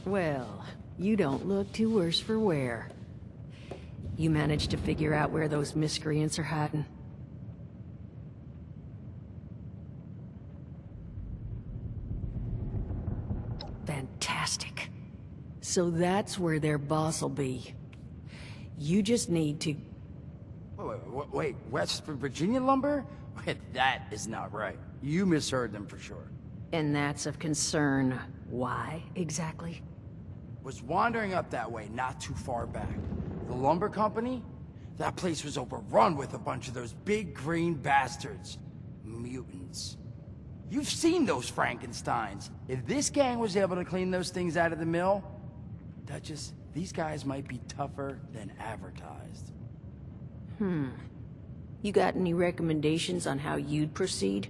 Well, you don't look too worse for wear. You managed to figure out where those miscreants are hiding? Fantastic. So that's where their boss will be. You just need to... Wait, West Virginia lumber? Wait, that is not right. You misheard them for sure. And that's of concern. Why, exactly? Was wandering up that way not too far back. The lumber company? That place was overrun with a bunch of those big green bastards. Mutants. You've seen those Frankensteins. If this gang was able to clean those things out of the mill, Duchess, these guys might be tougher than advertised. You got any recommendations on how you'd proceed?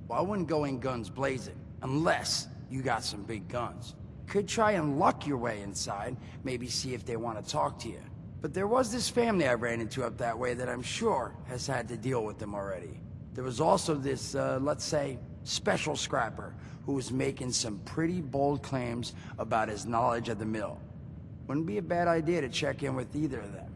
Well, I wouldn't go in guns blazing, unless you got some big guns. Could try and luck your way inside, maybe see if they want to talk to you. But there was this family I ran into up that way that I'm sure has had to deal with them already. There was also this, let's say, special scrapper who was making some pretty bold claims about his knowledge of the mill. Wouldn't be a bad idea to check in with either of them.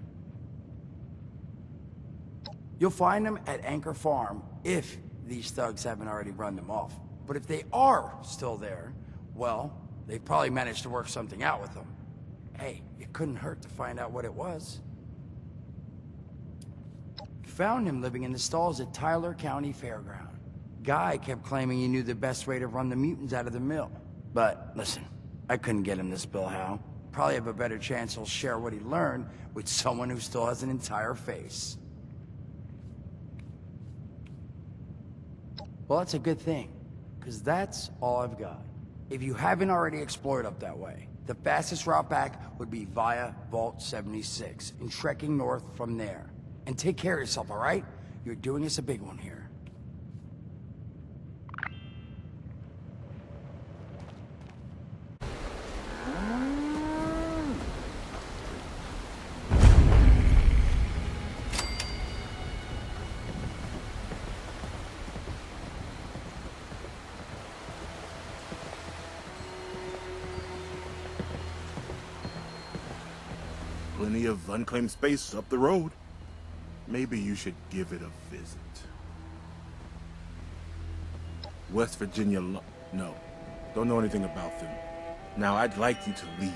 You'll find them at Anchor Farm if these thugs haven't already run them off. But if they are still there, well, they've probably managed to work something out with them. Hey, it couldn't hurt to find out what it was. Found him living in the stalls at Tyler County Fairground. Guy kept claiming he knew the best way to run the mutants out of the mill. But listen, I couldn't get him to spill how. Probably have a better chance he'll share what he learned with someone who still has an entire face. Well, that's a good thing, because that's all I've got. If you haven't already explored up that way, the fastest route back would be via Vault 76 and trekking north from there. And take care of yourself, all right? You're doing us a big one here. Plenty of unclaimed space up the road. Maybe you should give it a visit. West Virginia no, don't know anything about them. Now, I'd like you to leave.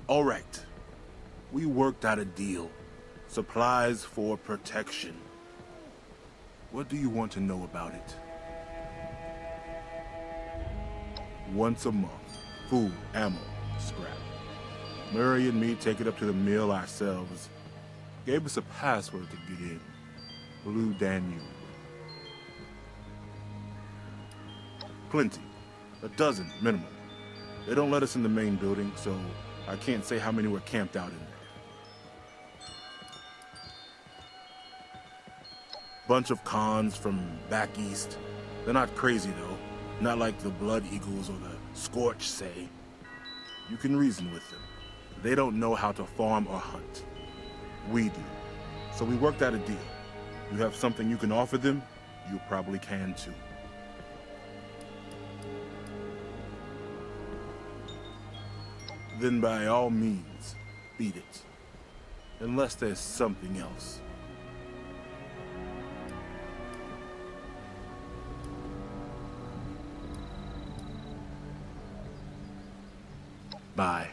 All right. We worked out a deal. Supplies for protection. What do you want to know about it? Once a month. Food, ammo, scrap. Murray and me take it up to the mill ourselves. Gave us a password to get in. Blue Danube. Plenty. A dozen, minimum. They don't let us in the main building, so I can't say how many were camped out in there. Bunch of cons from back east. They're not crazy, though. Not like the Blood Eagles or the Scorch say. You can reason with them. They don't know how to farm or hunt. We do. So we worked out a deal. You have something you can offer them, you probably can too. Then by all means, beat it. Unless there's something else. Bye.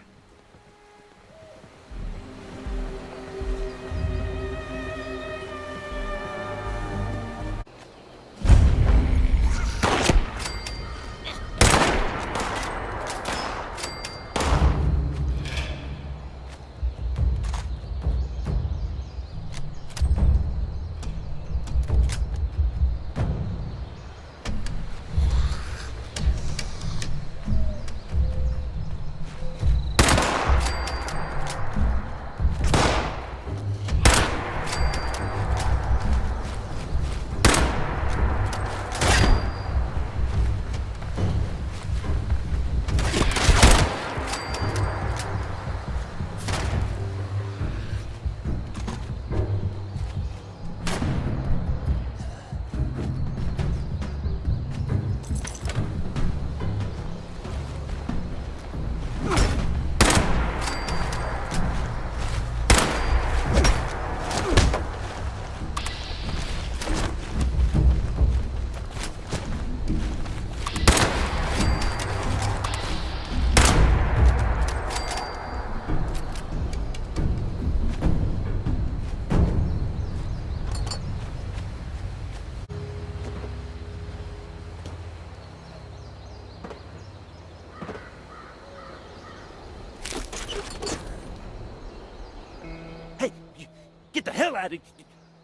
get the hell out of...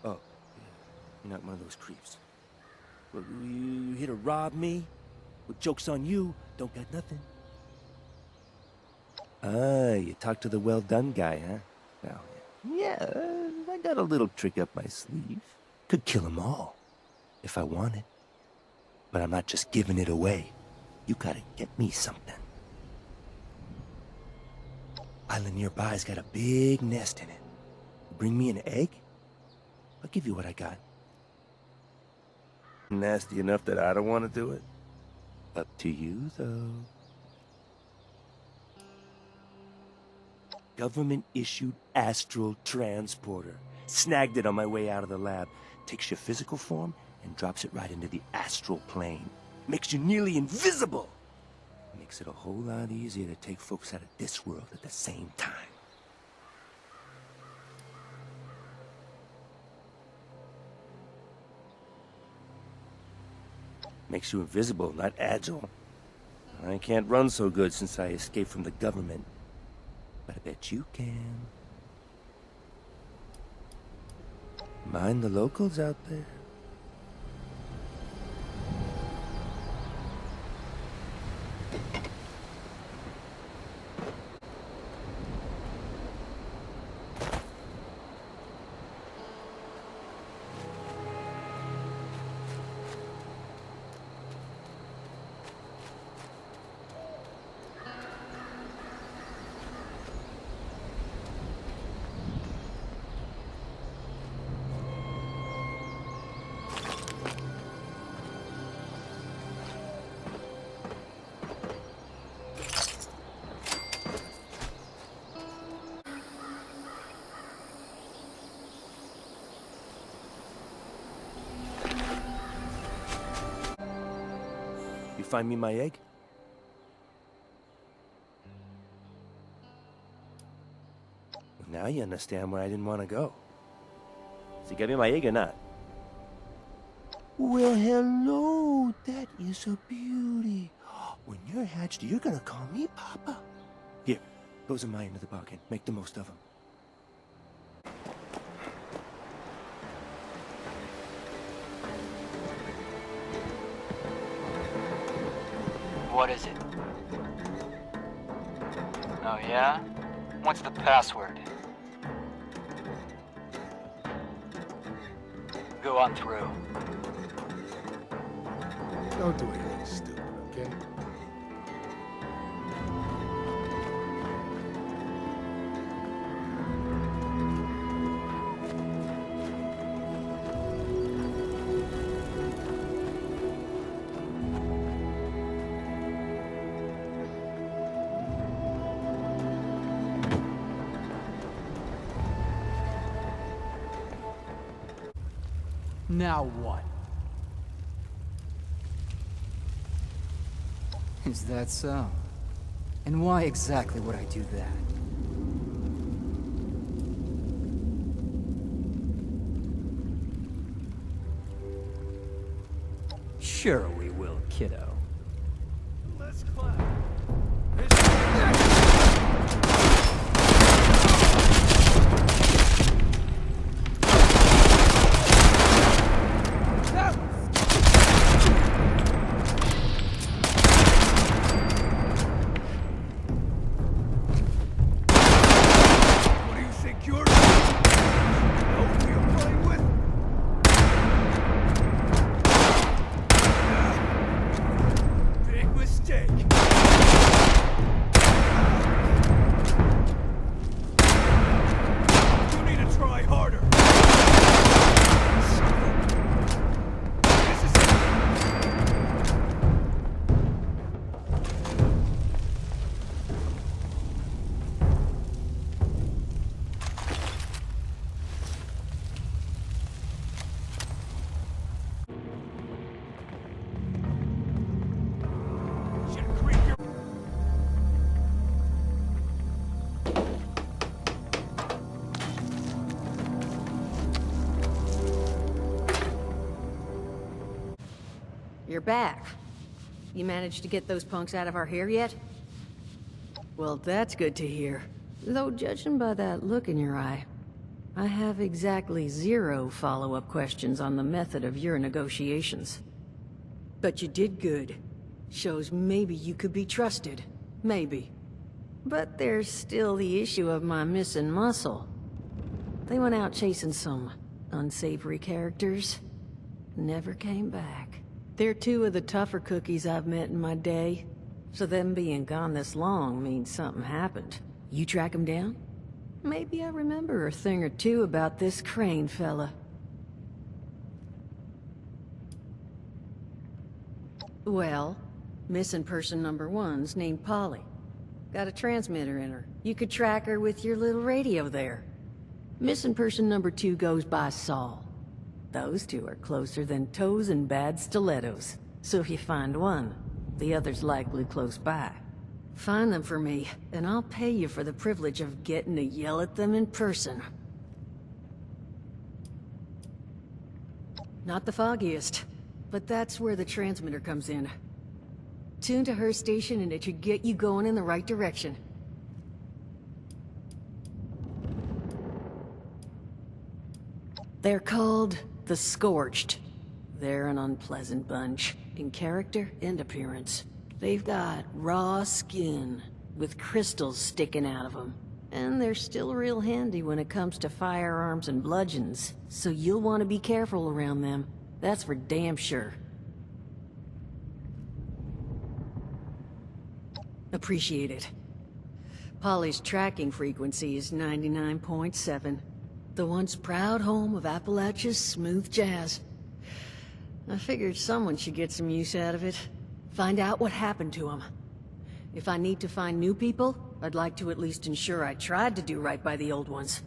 Oh, you're not one of those creeps. Well, you here to rob me? Well, joke's on you. Don't got nothing. Ah, you talked to the well-done guy, huh? Well, yeah, I got a little trick up my sleeve. Could kill them all, if I wanted. But I'm not just giving it away. You gotta get me something. Island nearby's got a big nest in it. Bring me an egg? I'll give you what I got. Nasty enough that I don't want to do it? Up to you, though. Government-issued astral transporter. Snagged it on my way out of the lab. Takes your physical form and drops it right into the astral plane. Makes you nearly invisible. Makes it a whole lot easier to take folks out of this world at the same time. Makes you invisible, not agile. I can't run so good since I escaped from the government. But I bet you can. Mind the locals out there. You find me my egg? Well, now you understand where I didn't want to go. So you got me my egg or not? Well, hello. That is a beauty. When you're hatched, you're gonna call me Papa. Here, those are mine into the bargain. Make the most of them. What is it? Oh yeah? What's the password? Go on through. Don't do anything stupid, okay? Now what? Is that so? And why exactly would I do that? Sure we will, kiddo. Let's clap. You're back. You managed to get those punks out of our hair yet? Well, that's good to hear. Though judging by that look in your eye, I have exactly 0 follow-up questions on the method of your negotiations. But you did good. Shows maybe you could be trusted. Maybe. But there's still the issue of my missing muscle. They went out chasing some unsavory characters. Never came back. They're 2 of the tougher cookies I've met in my day. So them being gone this long means something happened. You track them down? Maybe I remember a thing or two about this Crane fella. Well, missing person number 1's named Polly. Got a transmitter in her. You could track her with your little radio there. Missing person number 2 goes by Saul. Those 2 are closer than toes and bad stilettos. So if you find one, the other's likely close by. Find them for me, and I'll pay you for the privilege of getting to yell at them in person. Not the foggiest, but that's where the transmitter comes in. Tune to her station and it should get you going in the right direction. They're called the Scorched. They're an unpleasant bunch, in character and appearance. They've got raw skin, with crystals sticking out of them. And they're still real handy when it comes to firearms and bludgeons, so you'll want to be careful around them. That's for damn sure. Appreciate it. Polly's tracking frequency is 99.7. The once proud home of Appalachia's smooth jazz. I figured someone should get some use out of it. Find out what happened to him. If I need to find new people, I'd like to at least ensure I tried to do right by the old ones.